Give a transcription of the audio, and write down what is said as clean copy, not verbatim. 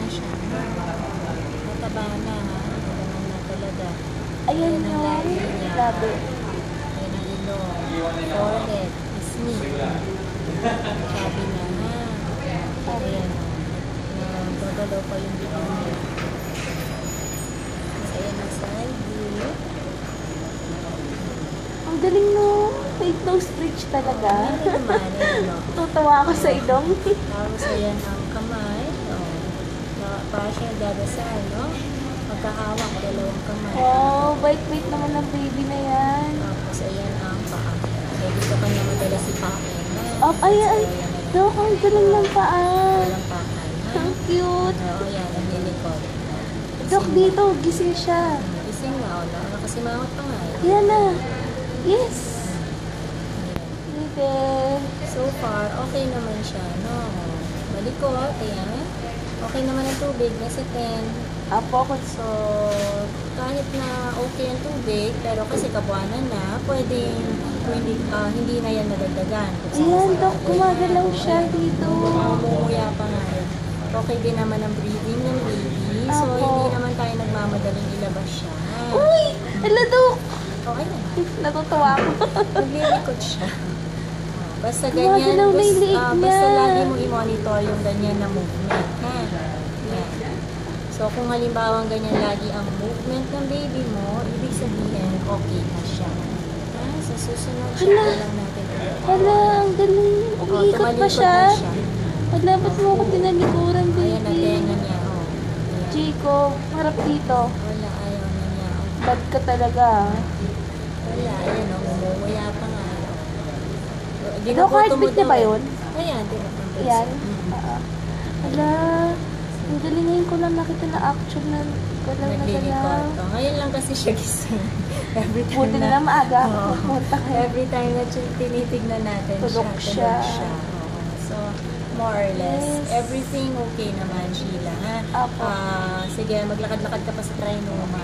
siya. Mataba na, ha? Mataba na talaga. Ayan yung labi. Ayan ang ilong. Forehead. Ismi. Sabi na, ha? Ayan. Gagalaw pa yung bibig niya. Ayan ang side view. Ang galing no. Fake nose bridge talaga. Ayan naman, ayan, no? Tutuwa ako sa ilong. Tapos ayan ang kamay. Para siya dadasal, no? Magkahawak, dalawang kamay. Wow, bait-bait naman ng baby na yan. Tapos ayan ang paa. So dito kanya madala si Pakin. Oh, ayan. Dok, ang galing ng paa. Walang Pakin. Ang cute. Oo, yan. Ang lilikod. Dok, dito. Gising siya. Gising na, o. Nakasimangot pa nga. Yan na. Yes. Dito. So far, okay naman siya, no? Malikot, ayan. Okay naman ang tubig, nasa 10. Apo ko. So, kahit na okay ang tubig, pero kasi kabuanan na, pwedeng hindi na yan nadagdagan. Ayan, Dok. Gumagalaw siya dito. Mamumuya pa nga rin. Okay din naman ang breathing ng baby. So, Apo. hindi naman tayo nagmamadaling ilabas siya. Uy! Ala, Dok. Okay na. Natutuwa ako. Naglilikod siya. Basta Gumagalaw ganyan, na yung liig basta niya. lagi mo i-monitor yung ganyan na movement. Ha? Yan. So, kung halimbawa ganyan lagi ang movement ng baby mo, ibig sabihin, okay na siya. Ha? Sa susunod siya, Hala. lang natin. Hala, ang galing. Umiikot pa tumalikod siya. na siya. Wala, ba't mo ako tinalikuran, Ayan, ang baby? tenga niya. Oh. Ayan. Chico, harap dito. Wala, ayaw na niya. Oh. Bad ka talaga. Wala, ayan, oh, umumuya pa nga. Dok, heartbeat niya ba yun? Ayan, tinutumbos. Yan. Hala, ang galing ngayon ko lang nakita na actual na galaw na Naglilikod galaw. to. Ngayon lang kasi siya gising. Every time Buti na lang maaga ako Oo. pumunta kayo. Every time na tinitignan natin Tulog siya. siya. Oo. So, more or less, Yes. everything okay naman, Sheila. Ha? Apo. Sige, maglakad-lakad ka pa sa trinoma.